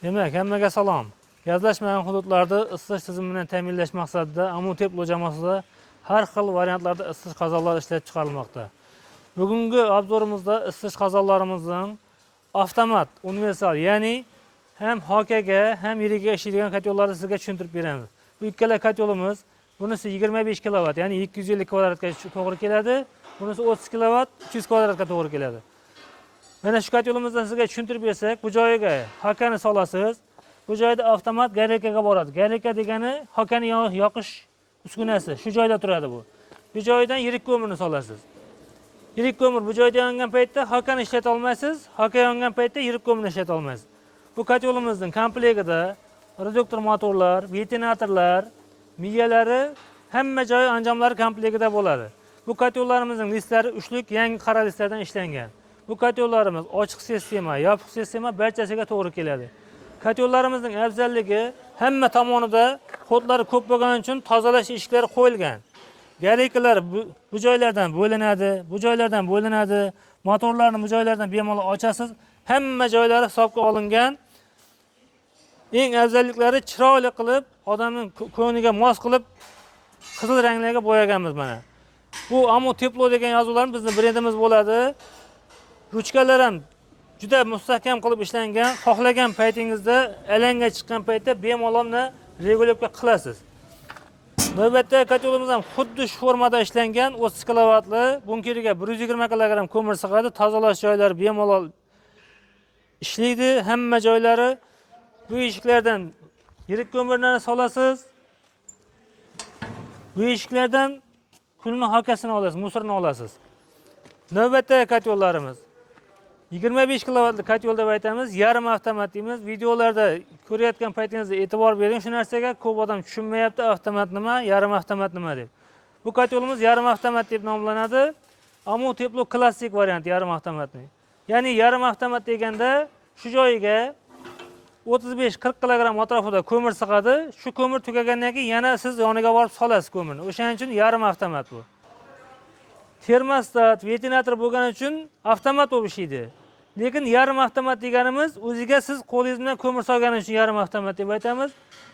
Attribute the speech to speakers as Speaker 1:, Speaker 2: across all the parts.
Speaker 1: Demek, hammaga salom. Gazlashmagan hududlarda isitish tizimini ta'minlash maqsadida Amuteplo jamoasida har xil variantlarda isitish qozonlari ishlab chiqarilmoqda. Bugungi obzorimizda isitish qozonlarimizning avtomat, universal, ya'ni hem HK'ga hem yiriga ishlaydigan kotyollarni sizga tushuntirib beramiz. Bu ikkala kotyolimiz, bunisi 25 kW, ya'ni 250 kvadratga to'g'ri keladi. Bunisi 30 kW, 300 kvadratga to'g'ri keladi. Mana shu katyolimizdan sizga tushuntirib bersak, bu joyiga HK'ni solasiz. Bu joyda avtomat garekaga boradi. Gareka degani HK'ni yoqish uskunasi. Shu joyda turadi bu. Bu joydan yirik ko'mirni solasiz. Yirik ko'mir bu joyda yongan paytda HK'ni ishlata olmaysiz. HK yongan paytda yirik ko'mirni ishlata olmaysiz. Bu katyolimizning komplektida reduktor motorlar, ventilyatorlar, miyalari, hamma joyi anjomlari komplektida bo'ladi. Bu katyollarimizning listlari uchlik yangi qora listlardan ishlangan. Bu katyollarimiz ochiq sistema, yopiq sistema barchasiga to'g'ri keladi. Katyollarimizning afzalligi hamma tomonida xodlari ko'p bo'lgani uchun tozalash eshiklari qo'yilgan. Garekalar bu joylardan bo'linadi, bu joylardan bo'linadi. Motorlarni bu joylardan bemalol ochasiz. Hamma joylari hisobga olingan. Eng afzalliklari chiroyli qilib, odamning ko'ngliga mos qilib qizil ranglarga bo'yaganmiz mana. Bu Amuteplo degan yozuvlarimiz bizning brendimiz bo'ladi. Ruchkalar ham juda mustahkam qilib ishlangan. Xohlagan paytingizda alanga chiqqan paytda bemalol regulyovka qilasiz. Navbatda katyolimiz ham xuddi shu formada ishlangan 30 kilovatli bunkeriga 120 kg ko'mir sig'adi. Tozalash joylari bemalol ishlaydi. Hamma joylari bu eshiklardan yirik ko'mirlarni solasiz. Bu eshiklardan kulni hakasini olasiz, musorni olasiz. Navbatda katyollarimiz 25 kW katyol deb aytamiz, yarim avtomat deymiz. Videolarda ko'rayotgan paytingizda e'tibor bering shu narsaga. Ko'p odam tushunmayapti avtomat nima, yarim avtomat nima deb. Bu katyolimiz yarim avtomat deb nomlanadi. Amuteplo klassik variant yarim avtomatning. Ya'ni yarim avtomat deganda shu joyiga 35-40 kg atrofida ko'mir sig'adi. Shu ko'mir tugagandan keyin yana siz yoniga borib solasiz ko'mirni. O'shaning uchun yarim avtomat bu. Termostat, ventilyator bo'lgani uchun avtomat bo'lib ishlaydi. Lekin yarim avtomat deganimiz o'ziga siz qo'lingiz bilan ko'mir solganingiz uchun yarim avtomat deb aytamiz.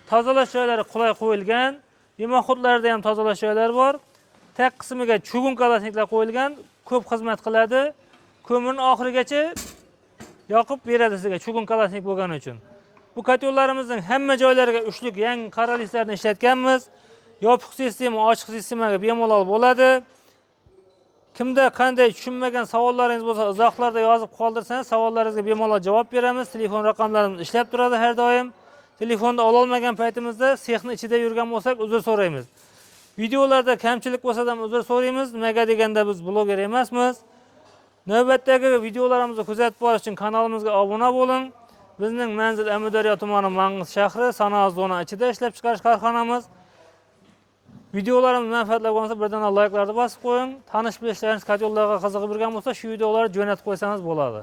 Speaker 1: Tozalash joylari qulay qo'yilgan. Demoxodlarda ham tozalash joylari bor. Taq qismiga chugun kolosniklar qo'yilgan, ko'p xizmat qiladi. Ko'mirni oxirigacha yoqib beradi sizga chugun kolosnik bo'lgani uchun. Bu katyollarimizning hamma joylariga uchlik yangi qora listlarni ishlatganmiz. Yopiq sistema, ochiq sistemaga bemalol bo'ladi. Kimda qanday tushunmagan savollaringiz bo'lsa, izohlarda yozib qoldirsangiz, savollaringizga bemalol javob beramiz. Telefon raqamlarimiz ishlab turadi har doim. Telefonda ola olmagan paytimizda sexning ichida yurgan bo'lsak, uzr so'raymiz. Videolarda kamchilik bo'lsa ham uzr so'raymiz. Nimaga deganda biz bloger emasmiz. Navbatdagi videolarimizni kuzatib borish uchun kanalimizga obuna bo'ling. Bizning manzil Amudaryo tumani Mang'is shahri, sanoat zona ichida ishlab chiqarish korxonamiz. Videolarimiz manfaatli bo'lsa, birdan like'larni bosib qo'ying. Tanish bilishlaringiz katyollarga qiziqib yurgan bo'lsa, shu videolarni jo'natib qo'ysangiz bo'ladi.